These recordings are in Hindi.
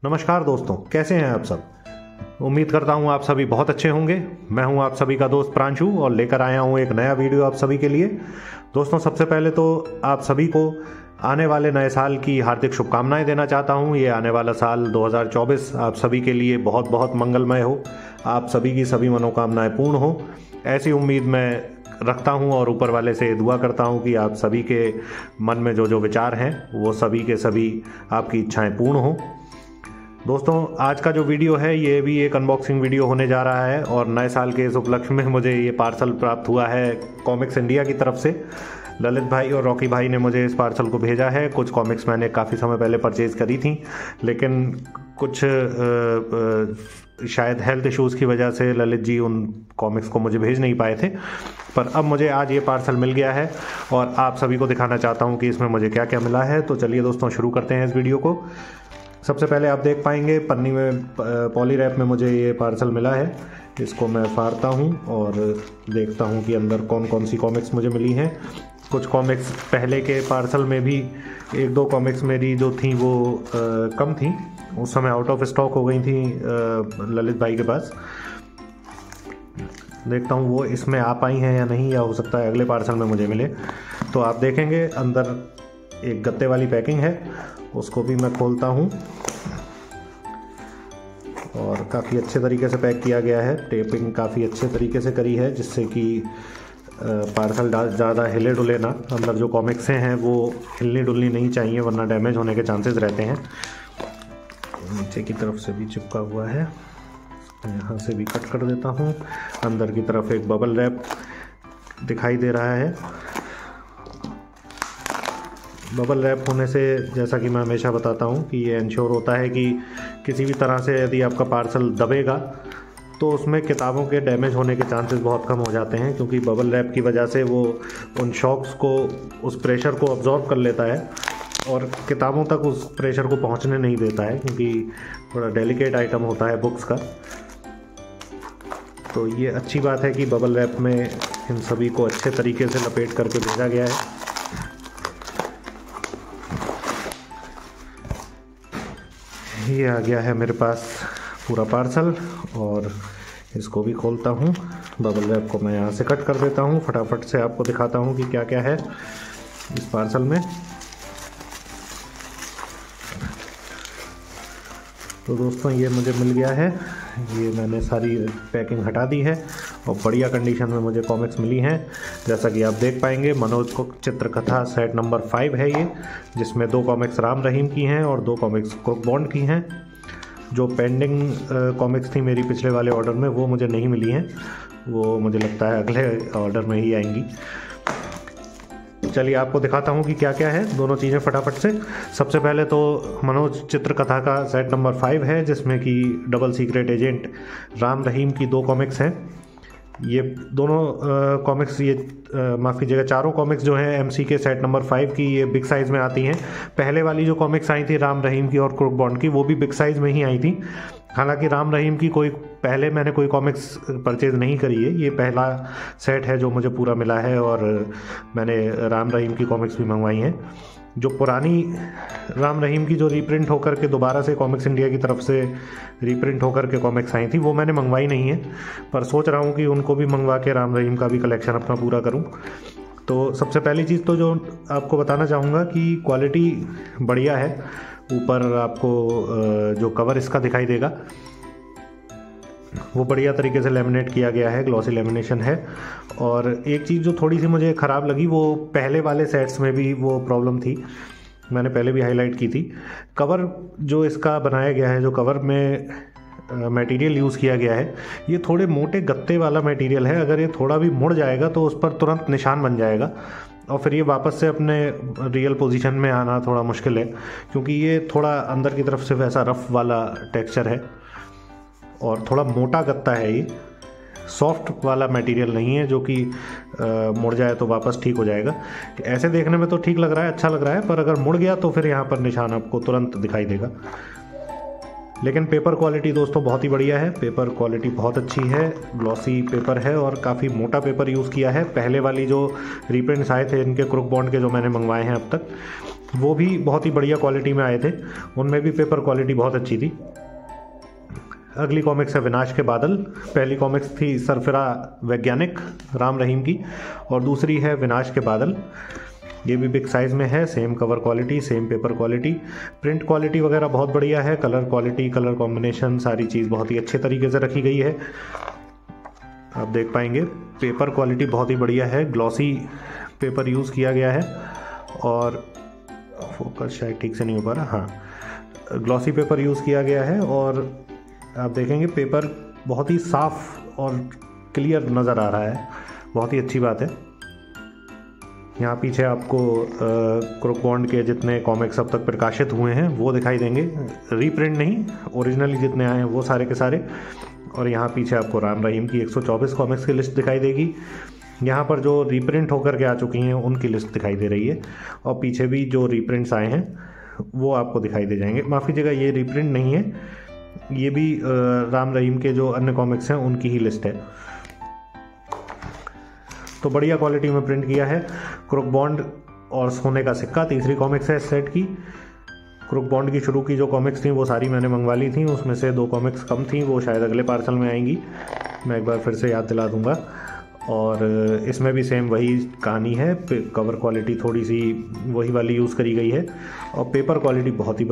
नमस्कार दोस्तों, कैसे हैं आप सब। उम्मीद करता हूं आप सभी बहुत अच्छे होंगे। मैं हूं आप सभी का दोस्त प्रांशु और लेकर आया हूं एक नया वीडियो आप सभी के लिए। दोस्तों, सबसे पहले तो आप सभी को आने वाले नए साल की हार्दिक शुभकामनाएं देना चाहता हूं। ये आने वाला साल 2024 आप सभी के लिए बहुत बहुत मंगलमय हो, आप सभी की सभी मनोकामनाएं पूर्ण हो, ऐसी उम्मीद मैं रखता हूं और ऊपर वाले से दुआ करता हूं कि आप सभी के मन में जो जो विचार हैं वो सभी के सभी आपकी इच्छाएं पूर्ण हो। दोस्तों, आज का जो वीडियो है ये भी एक अनबॉक्सिंग वीडियो होने जा रहा है और नए साल के इस उपलक्ष्य में मुझे ये पार्सल प्राप्त हुआ है कॉमिक्स इंडिया की तरफ से। ललित भाई और रॉकी भाई ने मुझे इस पार्सल को भेजा है। कुछ कॉमिक्स मैंने काफ़ी समय पहले परचेज़ करी थी, लेकिन कुछ शायद हेल्थ इश्यूज़ की वजह से ललित जी उन कॉमिक्स को मुझे भेज नहीं पाए थे, पर अब मुझे आज ये पार्सल मिल गया है और आप सभी को दिखाना चाहता हूँ कि इसमें मुझे क्या क्या मिला है। तो चलिए दोस्तों, शुरू करते हैं इस वीडियो को। सबसे पहले आप देख पाएंगे पन्नी में पॉली रैप में मुझे ये पार्सल मिला है। इसको मैं फाड़ता हूँ और देखता हूँ कि अंदर कौन कौन सी कॉमिक्स मुझे मिली हैं। कुछ कॉमिक्स पहले के पार्सल में भी एक दो कॉमिक्स मेरी जो थी वो कम थी, उस समय आउट ऑफ स्टॉक हो गई थी ललित भाई के पास। देखता हूँ वो इसमें आ पाई हैं या नहीं, या हो सकता है अगले पार्सल में मुझे मिले। तो आप देखेंगे अंदर एक गत्ते वाली पैकिंग है, उसको भी मैं खोलता हूँ और काफ़ी अच्छे तरीके से पैक किया गया है। टेपिंग काफ़ी अच्छे तरीके से करी है जिससे कि पार्सल ज़्यादा हिले डुले ना। अंदर जो कॉमिक्स हैं वो हिलनी डुलनी नहीं चाहिए, वरना डैमेज होने के चांसेस रहते हैं। नीचे की तरफ से भी चिपका हुआ है, यहाँ से भी कट कर देता हूँ। अंदर की तरफ एक बबल रैप दिखाई दे रहा है। बबल रैप होने से, जैसा कि मैं हमेशा बताता हूँ, कि ये इंश्योर होता है कि किसी भी तरह से यदि आपका पार्सल दबेगा तो उसमें किताबों के डैमेज होने के चांसेस बहुत कम हो जाते हैं, क्योंकि बबल रैप की वजह से वो उन शॉक्स को, उस प्रेशर को अब्जॉर्ब कर लेता है और किताबों तक उस प्रेशर को पहुँचने नहीं देता है, क्योंकि थोड़ा डेलिकेट आइटम होता है बुक्स का। तो ये अच्छी बात है कि बबल रैप में इन सभी को अच्छे तरीके से लपेट करके भेजा गया है। ये आ गया है मेरे पास पूरा पार्सल और इसको भी खोलता हूँ। बबल रैप को मैं यहाँ से कट कर देता हूँ। फटाफट से आपको दिखाता हूँ कि क्या क्या है इस पार्सल में। तो दोस्तों, ये मुझे मिल गया है। ये मैंने सारी पैकिंग हटा दी है और बढ़िया कंडीशन में मुझे कॉमिक्स मिली हैं। जैसा कि आप देख पाएंगे, मनोज को चित्रकथा सेट नंबर 5 है ये, जिसमें 2 कॉमिक्स राम रहीम की हैं और 2 कॉमिक्स क्रुक बॉन्ड की हैं। जो पेंडिंग कॉमिक्स थी मेरी पिछले वाले ऑर्डर में, वो मुझे नहीं मिली हैं, वो मुझे लगता है अगले ऑर्डर में ही आएंगी। चलिए आपको दिखाता हूँ कि क्या क्या है, दोनों चीज़ें फटाफट से। सबसे पहले तो मनोज चित्रकथा का सेट नंबर 5 है, जिसमें कि double secret agent Ram Rahim की 2 कॉमिक्स हैं। ये दोनों कॉमिक्स, ये माफ़ कीजिएगा, चारों कॉमिक्स जो हैं एमसी के सेट नंबर 5 की, ये बिग साइज़ में आती हैं। पहले वाली जो कॉमिक्स आई थी राम रहीम की और क्रुक बॉन्ड की, वो भी बिग साइज़ में ही आई थी। हालांकि राम रहीम की पहले मैंने कोई कॉमिक्स परचेज़ नहीं करी है, ये पहला सेट है जो मुझे पूरा मिला है और मैंने राम रहीम की कॉमिक्स भी मंगवाई हैं। जो पुरानी राम रहीम की जो रीप्रिंट होकर के दोबारा से कॉमिक्स इंडिया की तरफ से रीप्रिंट होकर के कॉमिक्स आई थी, वो मैंने मंगवाई नहीं है, पर सोच रहा हूँ कि उनको भी मंगवा के राम रहीम का भी कलेक्शन अपना पूरा करूँ। तो सबसे पहली चीज़ तो जो आपको बताना चाहूँगा कि क्वालिटी बढ़िया है। ऊपर आपको जो कवर इसका दिखाई देगा वो बढ़िया तरीके से लेमिनेट किया गया है, ग्लॉसी लेमिनेशन है। और एक चीज़ जो थोड़ी सी मुझे ख़राब लगी, वो पहले वाले सेट्स में भी वो प्रॉब्लम थी, मैंने पहले भी हाईलाइट की थी। कवर जो इसका बनाया गया है, जो कवर में मटेरियल यूज़ किया गया है, ये थोड़े मोटे गत्ते वाला मटेरियल है। अगर ये थोड़ा भी मुड़ जाएगा तो उस पर तुरंत निशान बन जाएगा और फिर ये वापस से अपने रियल पोजीशन में आना थोड़ा मुश्किल है, क्योंकि ये थोड़ा अंदर की तरफ से वैसा रफ वाला टेक्सचर है और थोड़ा मोटा गत्ता है। ये सॉफ्ट वाला मटेरियल नहीं है जो कि मुड़ जाए तो वापस ठीक हो जाएगा। ऐसे देखने में तो ठीक लग रहा है, अच्छा लग रहा है, पर अगर मुड़ गया तो फिर यहाँ पर निशान आपको तुरंत दिखाई देगा। लेकिन पेपर क्वालिटी दोस्तों बहुत ही बढ़िया है, पेपर क्वालिटी बहुत अच्छी है, ग्लॉसी पेपर है और काफ़ी मोटा पेपर यूज़ किया है। पहले वाली जो रीप्रिंट्स आए थे इनके क्रुक बॉन्ड के, जो मैंने मंगवाए हैं अब तक, वो भी बहुत ही बढ़िया क्वालिटी में आए थे, उनमें भी पेपर क्वालिटी बहुत अच्छी थी। अगली कॉमिक्स है विनाश के बादल। पहली कॉमिक्स थी सरफिरा वैज्ञानिक राम रहीम की, और दूसरी है विनाश के बादल। ये भी बिग साइज़ में है, same cover quality, same paper quality, print quality वगैरह बहुत बढ़िया है, कलर क्वालिटी, कलर कॉम्बिनेशन, सारी चीज़ बहुत ही अच्छे तरीके से रखी गई है। आप देख पाएंगे पेपर क्वालिटी बहुत ही बढ़िया है, ग्लॉसी पेपर यूज़ किया गया है, और फोकस शायद ठीक से नहीं हो पा रहा, हाँ, ग्लॉसी पेपर यूज़ किया गया है। और आप देखेंगे पेपर बहुत ही साफ और क्लियर नज़र आ रहा है, बहुत ही अच्छी बात है। यहाँ पीछे आपको क्रुक बॉन्ड के जितने कॉमिक्स अब तक प्रकाशित हुए हैं वो दिखाई देंगे, रीप्रिंट नहीं, ओरिजिनली जितने आए हैं वो सारे के सारे। और यहाँ पीछे आपको राम रहीम की 124 कॉमिक्स की लिस्ट दिखाई देगी। यहाँ पर जो रीप्रिंट होकर के आ चुकी हैं उनकी लिस्ट दिखाई दे रही है, और पीछे भी जो रीप्रिंट्स आए हैं वो आपको दिखाई दे जाएंगे। माफ़ कीजिएगा, ये रीप्रिंट नहीं है, ये भी राम रहीम के जो अन्य कॉमिक्स हैं उनकी ही लिस्ट है। तो बढ़िया क्वालिटी में प्रिंट किया है। क्रुक बॉन्ड और सोने का सिक्का तीसरी कॉमिक्स है इस सेट की। क्रुक बॉन्ड की शुरू की जो कॉमिक्स थी वो सारी मैंने मंगवा ली थी, उसमें से 2 कॉमिक्स कम थी, वो शायद अगले पार्सल में आएंगी, मैं एक बार फिर से याद दिला दूंगा। और इसमें भी सेम वही कहानी है, कवर क्वालिटी थोड़ी सी वही वाली यूज़ करी गई है, और पेपर क्वालिटी बहुत ही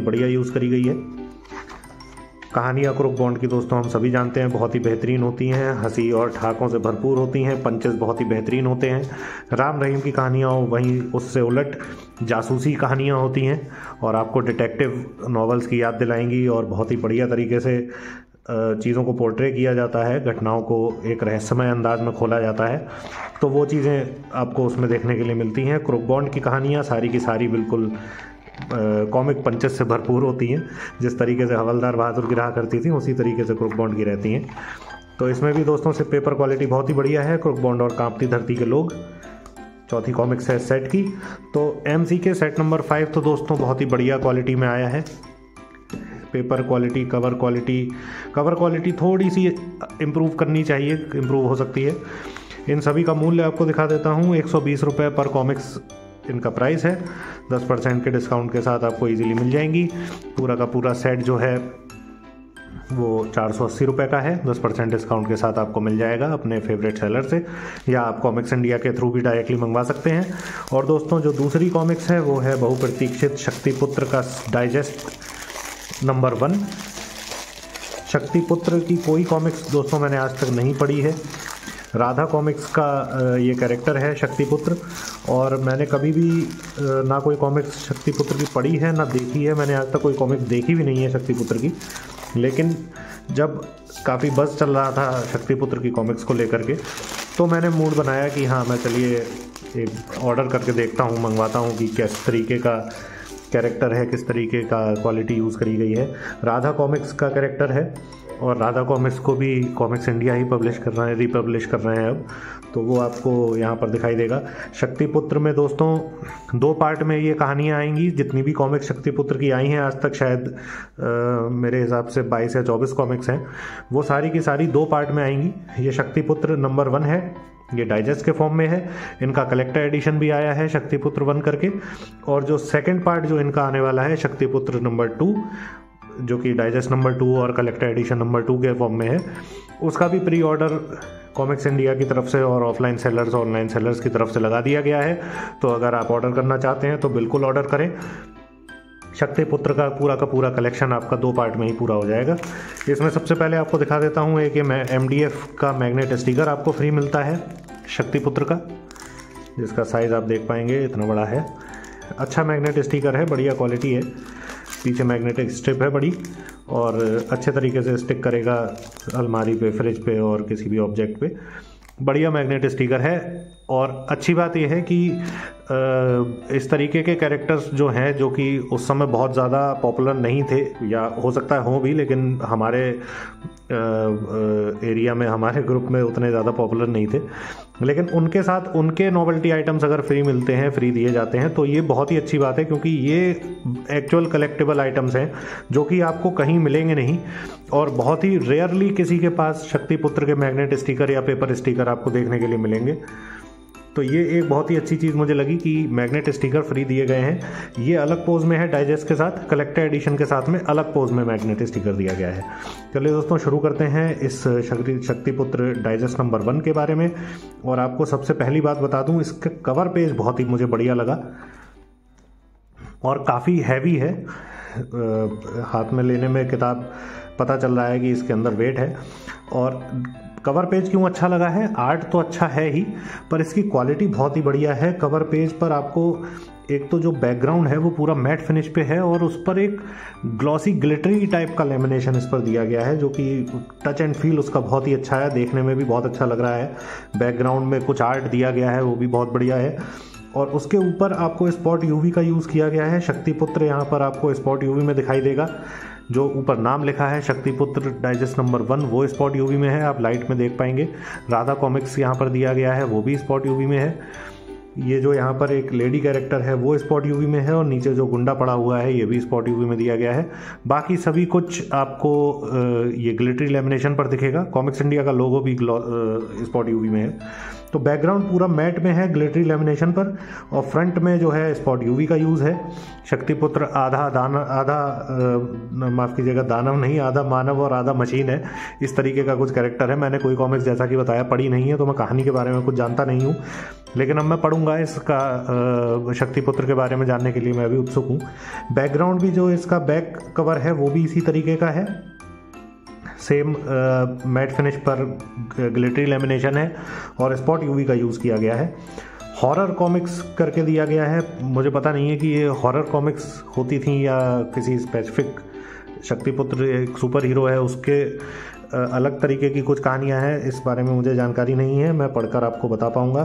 बढ़िया यूज़ करी गई है। कहानियाँ क्रुक बॉन्ड की दोस्तों हम सभी जानते हैं बहुत ही बेहतरीन होती हैं, हंसी और ठहाकों से भरपूर होती हैं, पंचेस बहुत ही बेहतरीन होते हैं। राम रहीम की कहानियाँ वहीं उससे उलट जासूसी कहानियाँ होती हैं, और आपको डिटेक्टिव नॉवेल्स की याद दिलाएंगी, और बहुत ही बढ़िया तरीके से चीज़ों को पोर्ट्रे किया जाता है, घटनाओं को एक रहस्यमय अंदाज में खोला जाता है, तो वो चीज़ें आपको उसमें देखने के लिए मिलती हैं। क्रुक बॉन्ड की कहानियाँ सारी की सारी बिल्कुल कॉमिक पंचेस से भरपूर होती हैं, जिस तरीके से हवलदार बहादुर की रहा करती थी उसी तरीके से क्रुक बॉन्ड की रहती हैं। तो इसमें भी दोस्तों से पेपर क्वालिटी बहुत ही बढ़िया है। क्रुक बॉन्ड और कांपती धरती के लोग चौथी कॉमिक्स है सेट की। तो MC के सेट नंबर 5 तो दोस्तों बहुत ही बढ़िया क्वालिटी में आया है। पेपर क्वालिटी, कवर क्वालिटी थोड़ी सी इम्प्रूव करनी चाहिए, इम्प्रूव हो सकती है। इन सभी का मूल्य आपको दिखा देता हूँ, 120 रुपये पर कॉमिक्स इनका प्राइस है। 10% के डिस्काउंट के साथ आपको इजीली मिल जाएंगी। पूरा का पूरा सेट जो है वो 480 रुपये का है, 10% डिस्काउंट के साथ आपको मिल जाएगा अपने फेवरेट सेलर से, या आप कॉमिक्स इंडिया के थ्रू भी डायरेक्टली मंगवा सकते हैं। और दोस्तों जो दूसरी कॉमिक्स है वो है बहुप्रतीक्षित शक्तिपुत्र का डाइजेस्ट नंबर 1। शक्तिपुत्र की कोई कॉमिक्स दोस्तों मैंने आज तक नहीं पढ़ी है। राधा कॉमिक्स का ये कैरेक्टर है शक्तिपुत्र, और मैंने कभी भी ना कोई कॉमिक्स शक्तिपुत्र की पढ़ी है ना देखी है। मैंने आज तक कोई कॉमिक्स देखी भी नहीं है शक्तिपुत्र की, लेकिन जब काफ़ी बज़ चल रहा था शक्तिपुत्र की कॉमिक्स को लेकर के, तो मैंने मूड बनाया कि हाँ मैं चलिए एक ऑर्डर करके देखता हूँ, मंगवाता हूँ कि किस तरीके का कैरेक्टर है, किस तरीके का क्वालिटी यूज़ करी गई है। राधा कॉमिक्स का कैरेक्टर है, और राधा कॉमिक्स को भी कॉमिक्स इंडिया ही पब्लिश कर रहे हैं, रीपब्लिश कर रहे हैं अब, तो वो आपको यहाँ पर दिखाई देगा। शक्तिपुत्र में दोस्तों 2 पार्ट में ये कहानियाँ आएंगी। जितनी भी कॉमिक्स शक्तिपुत्र की आई हैं आज तक, शायद मेरे हिसाब से 22 या 24 कॉमिक्स हैं, वो सारी की सारी 2 पार्ट में आएंगी। ये शक्तिपुत्र नंबर 1 है, ये डाइजेस्ट के फॉर्म में है। इनका कलेक्टर एडिशन भी आया है शक्तिपुत्र 1 करके, और जो सेकंड पार्ट जो इनका आने वाला है शक्तिपुत्र नंबर 2, जो कि डाइजेस्ट नंबर 2 और कलेक्टर एडिशन नंबर 2 के फॉर्म में है, उसका भी प्री ऑर्डर कॉमिक्स इंडिया की तरफ से और ऑफलाइन सेलर्स, ऑनलाइन सेलर्स की तरफ से लगा दिया गया है। तो अगर आप ऑर्डर करना चाहते हैं तो बिल्कुल ऑर्डर करें। शक्तिपुत्र का पूरा कलेक्शन आपका 2 पार्ट में ही पूरा हो जाएगा। इसमें सबसे पहले आपको दिखा देता हूँ एक MDF का मैग्नेट स्टिकर आपको फ्री मिलता है शक्तिपुत्र का, जिसका साइज़ आप देख पाएंगे इतना बड़ा है। अच्छा मैग्नेट स्टिकर है, बढ़िया क्वालिटी है। पीछे मैग्नेटिक स्ट्रिप है बड़ी, और अच्छे तरीके से स्टिक करेगा अलमारी पे, फ्रिज पे और किसी भी ऑब्जेक्ट पे। बढ़िया मैग्नेट स्टिकर है। और अच्छी बात यह है कि इस तरीके के कैरेक्टर्स जो हैं, जो कि उस समय बहुत ज़्यादा पॉपुलर नहीं थे, या हो सकता है हों भी, लेकिन हमारे एरिया में, हमारे ग्रुप में उतने ज़्यादा पॉपुलर नहीं थे, लेकिन उनके साथ उनके नॉवेल्टी आइटम्स अगर फ्री मिलते हैं, फ्री दिए जाते हैं, तो ये बहुत ही अच्छी बात है, क्योंकि ये एक्चुअल कलेक्टेबल आइटम्स हैं जो कि आपको कहीं मिलेंगे नहीं, और बहुत ही रेयरली किसी के पास शक्तिपुत्र के मैग्नेट स्टिकर या पेपर स्टिकर आपको देखने के लिए मिलेंगे। तो ये एक बहुत ही अच्छी चीज़ मुझे लगी कि मैग्नेट स्टिकर फ्री दिए गए हैं। ये अलग पोज में है डाइजेस्ट के साथ, कलेक्टर एडिशन के साथ में अलग पोज में मैग्नेट स्टिकर दिया गया है। चलिए दोस्तों शुरू करते हैं इस शक्तिपुत्र डाइजेस्ट नंबर 1 के बारे में। और आपको सबसे पहली बात बता दूं, इसका कवर पेज बहुत ही मुझे बढ़िया लगा और काफ़ी हैवी है। हाथ में लेने में किताब पता चल रहा है कि इसके अंदर वेट है। और कवर पेज क्यों अच्छा लगा है, आर्ट तो अच्छा है ही, पर इसकी क्वालिटी बहुत ही बढ़िया है। कवर पेज पर आपको एक तो जो बैकग्राउंड है वो पूरा मैट फिनिश पे है और उस पर एक ग्लॉसी ग्लिटरी टाइप का लेमिनेशन इस पर दिया गया है, जो कि टच एंड फील उसका बहुत ही अच्छा है, देखने में भी बहुत अच्छा लग रहा है। बैकग्राउंड में कुछ आर्ट दिया गया है वो भी बहुत बढ़िया है। और उसके ऊपर आपको स्पॉट यूवी का यूज़ किया गया है। शक्तिपुत्र यहाँ पर आपको स्पॉट यूवी में दिखाई देगा। जो ऊपर नाम लिखा है शक्तिपुत्र डाइजेस्ट नंबर 1 वो स्पॉट यूवी में है, आप लाइट में देख पाएंगे। राधा कॉमिक्स यहाँ पर दिया गया है वो भी स्पॉट यूवी में है। ये जो यहाँ पर एक लेडी कैरेक्टर है वो स्पॉट यूवी में है और नीचे जो गुंडा पड़ा हुआ है ये भी स्पॉट यूवी में दिया गया है। बाकी सभी कुछ आपको ये ग्लिटरी लेमिनेशन पर दिखेगा। कॉमिक्स इंडिया का लोगो भी स्पॉट यूवी में है। तो बैकग्राउंड पूरा मैट में है ग्लिटरी लेमिनेशन पर, और फ्रंट में जो है स्पॉट यूवी का यूज़ है। शक्तिपुत्र माफ़ कीजिएगा, दानव नहीं, आधा मानव और आधा मशीन है, इस तरीके का कुछ कैरेक्टर है। मैंने कोई कॉमिक्स जैसा कि बताया पढ़ी नहीं है, तो मैं कहानी के बारे में कुछ जानता नहीं हूँ, लेकिन अब मैं पढ़ूंगा इसका शक्तिपुत्र के बारे में जानने के लिए मैं अभी उत्सुक हूँ। बैकग्राउंड भी जो इसका बैक कवर है वो भी इसी तरीके का है, सेम मैट फिनिश पर ग्लिटरी लेमिनेशन है और स्पॉट यूवी का यूज़ किया गया है। हॉरर कॉमिक्स करके दिया गया है। मुझे पता नहीं है कि ये हॉरर कॉमिक्स होती थी या किसी स्पेसिफिक, शक्तिपुत्र एक सुपर हीरो है उसके अलग तरीके की कुछ कहानियां हैं, इस बारे में मुझे जानकारी नहीं है, मैं पढ़कर आपको बता पाऊंगा।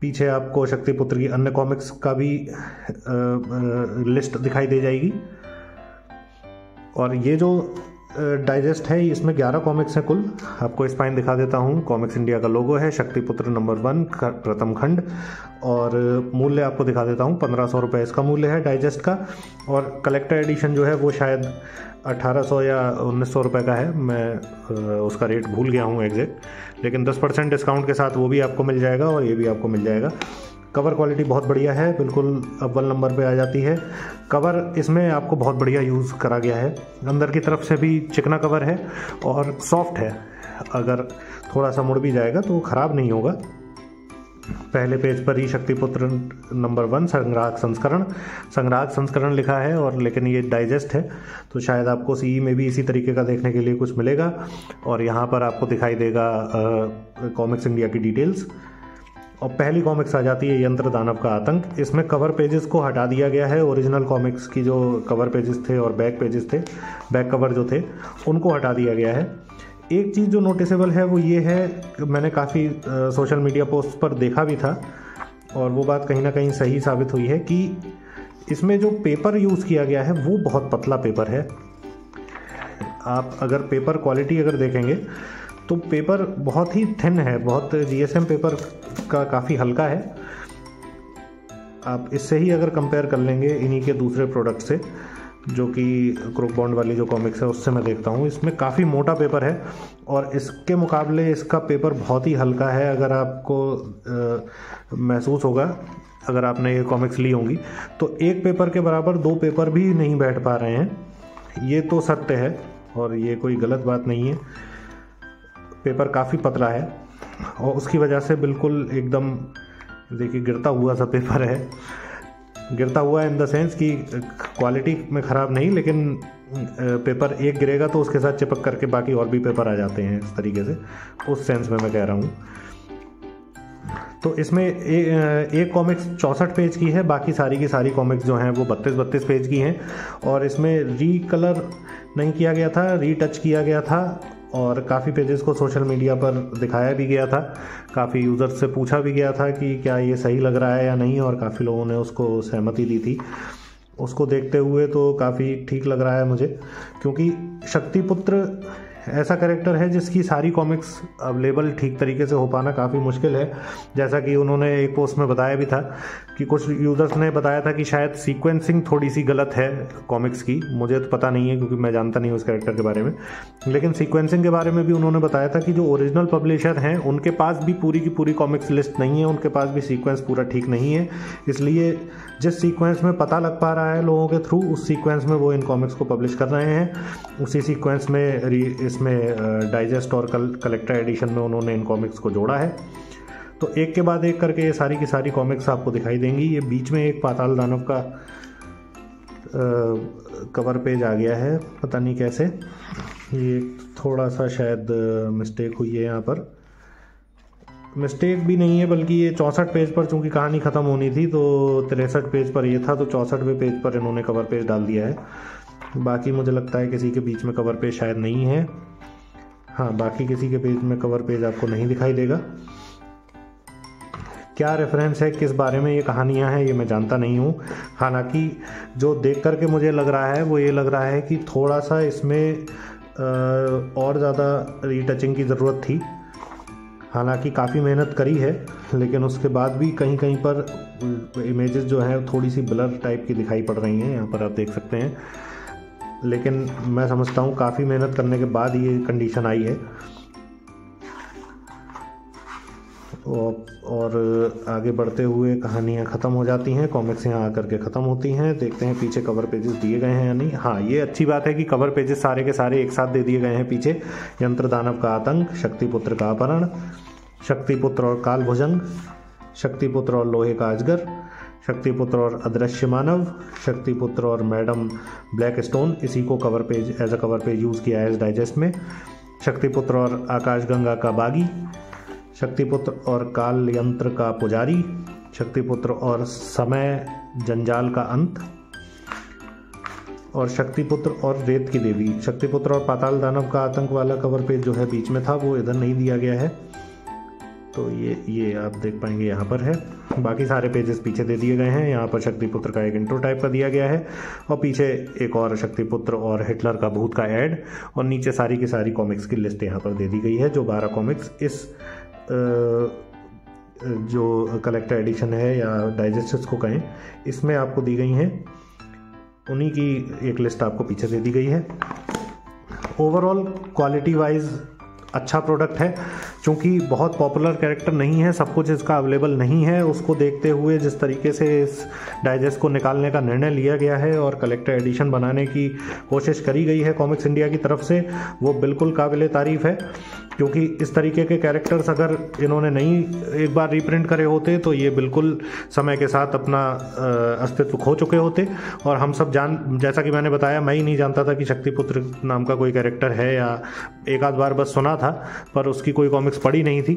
पीछे आपको शक्तिपुत्र की अन्य कॉमिक्स का भी लिस्ट दिखाई दे जाएगी। और ये जो डाइजेस्ट है इसमें 11 कॉमिक्स हैं कुल। आपको स्पाइन दिखा देता हूँ। कॉमिक्स इंडिया का लोगो है, शक्तिपुत्र नंबर 1 प्रथम खंड, और मूल्य आपको दिखा देता हूँ। 1500 रुपये इसका मूल्य है डाइजेस्ट का। और कलेक्टर एडिशन जो है वो शायद 1800 या 1900 रुपये का है, मैं उसका रेट भूल गया हूँ एग्जैक्ट, लेकिन 10% डिस्काउंट के साथ वो भी आपको मिल जाएगा और ये भी आपको मिल जाएगा। कवर क्वालिटी बहुत बढ़िया है, बिल्कुल अव्वल नंबर पे आ जाती है। कवर इसमें आपको बहुत बढ़िया यूज़ करा गया है। अंदर की तरफ से भी चिकना कवर है और सॉफ्ट है, अगर थोड़ा सा मुड़ भी जाएगा तो ख़राब नहीं होगा। पहले पेज पर ही शक्तिपुत्र नंबर 1 संग्राहक संस्करण लिखा है, और लेकिन ये डाइजेस्ट है तो शायद आपको सीई में भी इसी तरीके का देखने के लिए कुछ मिलेगा। और यहाँ पर आपको दिखाई देगा कॉमिक्स इंडिया की डिटेल्स। और पहली कॉमिक्स आ जाती है यंत्र दानव का आतंक। इसमें कवर पेजेस को हटा दिया गया है। ओरिजिनल कॉमिक्स की जो कवर पेजेस थे और बैक पेजेस थे, बैक कवर जो थे उनको हटा दिया गया है। एक चीज़ जो नोटिसेबल है वो ये है, मैंने काफ़ी सोशल मीडिया पोस्ट पर देखा भी था और वो बात कहीं ना कहीं सही साबित हुई है कि इसमें जो पेपर यूज़ किया गया है वो बहुत पतला पेपर है। आप अगर पेपर क्वालिटी अगर देखेंगे तो पेपर बहुत ही थिन है, बहुत जीएसएम पेपर का काफ़ी हल्का है। आप इससे ही अगर कंपेयर कर लेंगे इन्हीं के दूसरे प्रोडक्ट से, जो कि क्रोक बॉन्ड वाली जो कॉमिक्स है उससे मैं देखता हूँ, इसमें काफ़ी मोटा पेपर है और इसके मुकाबले इसका पेपर बहुत ही हल्का है। अगर आपको महसूस होगा, अगर आपने ये कॉमिक्स ली होंगी, तो एक पेपर के बराबर 2 पेपर भी नहीं बैठ पा रहे हैं। ये तो सत्य है और ये कोई गलत बात नहीं है। पेपर काफ़ी पतला है और उसकी वजह से बिल्कुल एकदम देखिए गिरता हुआ सा पेपर है। गिरता हुआ इन द सेंस कि क्वालिटी में ख़राब नहीं, लेकिन पेपर एक गिरेगा तो उसके साथ चिपक करके बाकी और भी पेपर आ जाते हैं इस तरीके से, उस सेंस में मैं कह रहा हूँ। तो इसमें एक कॉमिक्स 64 पेज की है, बाकी सारी की सारी कॉमिक्स जो हैं वो 32 पेज की हैं। और इसमें रीकलर नहीं किया गया था, रीटच किया गया था और काफ़ी पेजेस को सोशल मीडिया पर दिखाया भी गया था। काफ़ी यूज़र से पूछा भी गया था कि क्या ये सही लग रहा है या नहीं, और काफ़ी लोगों ने उसको सहमति दी थी। उसको देखते हुए तो काफ़ी ठीक लग रहा है मुझे, क्योंकि शक्तिपुत्र ऐसा कैरेक्टर है जिसकी सारी कॉमिक्स अवेलेबल ठीक तरीके से हो पाना काफ़ी मुश्किल है। जैसा कि उन्होंने एक पोस्ट में बताया भी था कि कुछ यूज़र्स ने बताया था कि शायद सीक्वेंसिंग थोड़ी सी गलत है कॉमिक्स की। मुझे तो पता नहीं है क्योंकि मैं जानता नहीं हूँ उस कैरेक्टर के बारे में, लेकिन सीक्वेंसिंग के बारे में भी उन्होंने बताया था कि जो ओरिजिनल पब्लिशर हैं उनके पास भी पूरी की पूरी कॉमिक्स लिस्ट नहीं है, उनके पास भी सीक्वेंस पूरा ठीक नहीं है। इसलिए जिस सीक्वेंस में पता लग पा रहा है लोगों के थ्रू, उस सीक्वेंस में वो इन कॉमिक्स को पब्लिश कर रहे हैं। उसी सीक्वेंस में इसमें डाइजेस्ट और कलेक्टर एडिशन में उन्होंने इन कॉमिक्स को जोड़ा है। तो एक के बाद एक करके ये सारी की सारी कॉमिक्स आपको दिखाई देंगी। ये बीच में एक पाताल दानव का कवर पेज आ गया है, पता नहीं कैसे, ये थोड़ा सा शायद मिस्टेक हुई है। यहाँ पर मिस्टेक भी नहीं है बल्कि ये 64 पेज पर चूंकि कहानी ख़त्म होनी थी तो 63 पेज पर ये था, तो 64वें पेज पर इन्होंने कवर पेज डाल दिया है। बाकी मुझे लगता है किसी के बीच में कवर पेज शायद नहीं है। हाँ, बाकी किसी के पेज में कवर पेज आपको नहीं दिखाई देगा। क्या रेफरेंस है, किस बारे में ये कहानियाँ हैं, ये मैं जानता नहीं हूँ। हालांकि जो देख करके मुझे लग रहा है वो ये लग रहा है कि थोड़ा सा इसमें और ज़्यादा रीटचिंग की ज़रूरत थी। हालांकि काफ़ी मेहनत करी है, लेकिन उसके बाद भी कहीं कहीं पर इमेजेस जो हैं थोड़ी सी ब्लर टाइप की दिखाई पड़ रही हैं, यहाँ पर आप देख सकते हैं। लेकिन मैं समझता हूँ काफ़ी मेहनत करने के बाद ये कंडीशन आई है। और आगे बढ़ते हुए कहानियाँ ख़त्म हो जाती हैं, कॉमिक्स यहाँ आकर के ख़त्म होती हैं। देखते हैं पीछे कवर पेजेस दिए गए हैं या नहीं। हाँ, ये अच्छी बात है कि कवर पेजेस सारे के सारे एक साथ दे दिए गए हैं पीछे। यंत्र दानव का आतंक, शक्तिपुत्र का अपहरण, शक्तिपुत्र और कालभुजंग, शक्तिपुत्र और लोहे का अजगर, शक्तिपुत्र और अदृश्य मानव, शक्तिपुत्र और मैडम ब्लैक स्टोन, इसी को cover page as a cover page use किया है इस डाइजेस्ट में। शक्तिपुत्र और आकाशगंगा का बागी, शक्तिपुत्र और काल यंत्र का पुजारी, शक्तिपुत्र और समय जंजाल का अंत, और शक्तिपुत्र और रेत की देवी। शक्तिपुत्र और पाताल दानव का आतंक वाला कवर पेज जो है बीच में था वो इधर नहीं दिया गया है, तो ये आप देख पाएंगे यहाँ पर है। बाकी सारे पेजेस पीछे दे दिए गए हैं। यहाँ पर शक्तिपुत्र का एक इंट्रो टाइप का दिया गया है और पीछे एक और शक्तिपुत्र और हिटलर का भूत का ऐड, और नीचे सारी की सारी कॉमिक्स की लिस्ट यहाँ पर दे दी गई है। जो 12 कॉमिक्स इस जो कलेक्टर एडिशन है या डाइजेस्ट को कहें, इसमें आपको दी गई हैं, उन्हीं की एक लिस्ट आपको पीछे दे दी गई है। ओवरऑल क्वालिटी वाइज अच्छा प्रोडक्ट है। चूँकि बहुत पॉपुलर कैरेक्टर नहीं है, सब कुछ इसका अवेलेबल नहीं है, उसको देखते हुए जिस तरीके से इस डाइजेस्ट को निकालने का निर्णय लिया गया है और कलेक्टर एडिशन बनाने की कोशिश करी गई है कॉमिक्स इंडिया की तरफ से, वो बिल्कुल काबिल तारीफ़ है। क्योंकि इस तरीके के कैरेक्टर्स अगर इन्होंने नहीं एक बार रीप्रिंट करे होते तो ये बिल्कुल समय के साथ अपना अस्तित्व खो चुके होते। और हम सब जैसा कि मैंने बताया, मैं ही नहीं जानता था कि शक्तिपुत्र नाम का कोई कैरेक्टर है, या एक आध बार बस सुना था पर उसकी कोई कॉमिक्स पढ़ी नहीं थी।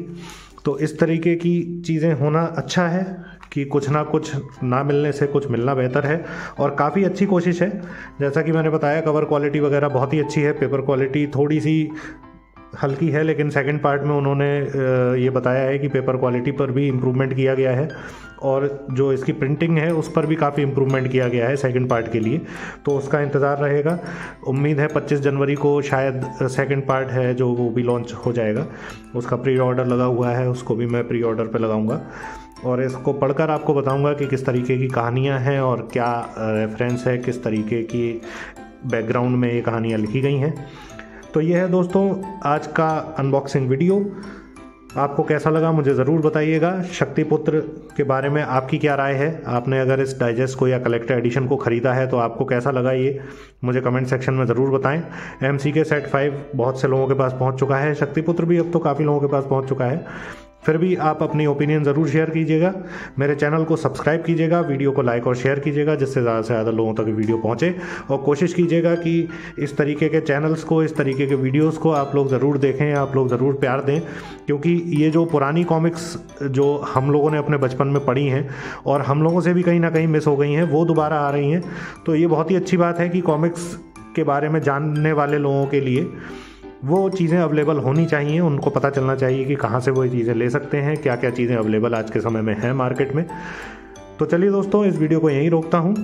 तो इस तरीके की चीज़ें होना अच्छा है कि कुछ ना कुछ ना मिलने से कुछ मिलना बेहतर है, और काफ़ी अच्छी कोशिश है। जैसा कि मैंने बताया, कवर क्वालिटी वगैरह बहुत ही अच्छी है। पेपर क्वालिटी थोड़ी सी हल्की है, लेकिन सेकंड पार्ट में उन्होंने ये बताया है कि पेपर क्वालिटी पर भी इम्प्रूवमेंट किया गया है, और जो इसकी प्रिंटिंग है उस पर भी काफ़ी इम्प्रूवमेंट किया गया है सेकंड पार्ट के लिए। तो उसका इंतज़ार रहेगा। उम्मीद है 25 जनवरी को शायद सेकंड पार्ट है जो वो भी लॉन्च हो जाएगा। उसका प्री ऑर्डर लगा हुआ है, उसको भी मैं प्री ऑर्डर पर लगाऊंगा और इसको पढ़कर आपको बताऊंगा कि किस तरीके की कहानियाँ हैं और क्या रेफरेंस है, किस तरीके की बैकग्राउंड में ये कहानियाँ लिखी गई हैं। तो ये है दोस्तों आज का अनबॉक्सिंग वीडियो। आपको कैसा लगा मुझे ज़रूर बताइएगा। शक्तिपुत्र के बारे में आपकी क्या राय है? आपने अगर इस डाइजेस्ट को या कलेक्टर एडिशन को ख़रीदा है तो आपको कैसा लगा, ये मुझे कमेंट सेक्शन में ज़रूर बताएं। MCK सेट 5 बहुत से लोगों के पास पहुंच चुका है, शक्तिपुत्र भी अब तो काफ़ी लोगों के पास पहुंच चुका है। फिर भी आप अपनी ओपिनियन ज़रूर शेयर कीजिएगा। मेरे चैनल को सब्सक्राइब कीजिएगा, वीडियो को लाइक और शेयर कीजिएगा जिससे ज़्यादा से ज़्यादा लोगों तक वीडियो पहुँचे, और कोशिश कीजिएगा कि इस तरीके के चैनल्स को, इस तरीके के वीडियोस को आप लोग ज़रूर देखें, आप लोग ज़रूर प्यार दें। क्योंकि ये जो पुरानी कॉमिक्स जो हम लोगों ने अपने बचपन में पढ़ी हैं और हम लोगों से भी कहीं ना कहीं मिस हो गई हैं, वो दोबारा आ रही हैं। तो ये बहुत ही अच्छी बात है कि कॉमिक्स के बारे में जानने वाले लोगों के लिए वो चीज़ें अवेलेबल होनी चाहिए, उनको पता चलना चाहिए कि कहाँ से वो चीज़ें ले सकते हैं, क्या क्या चीज़ें अवेलेबल आज के समय में हैं मार्केट में। तो चलिए दोस्तों, इस वीडियो को यहीं रोकता हूँ।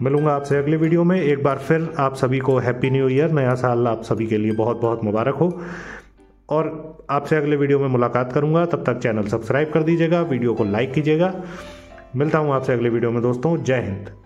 मिलूंगा आपसे अगले वीडियो में। एक बार फिर आप सभी को हैप्पी न्यू ईयर, नया साल आप सभी के लिए बहुत बहुत मुबारक हो। और आपसे अगले वीडियो में मुलाकात करूंगा। तब तक चैनल सब्सक्राइब कर दीजिएगा, वीडियो को लाइक कीजिएगा। मिलता हूँ आपसे अगले वीडियो में दोस्तों। जय हिंद।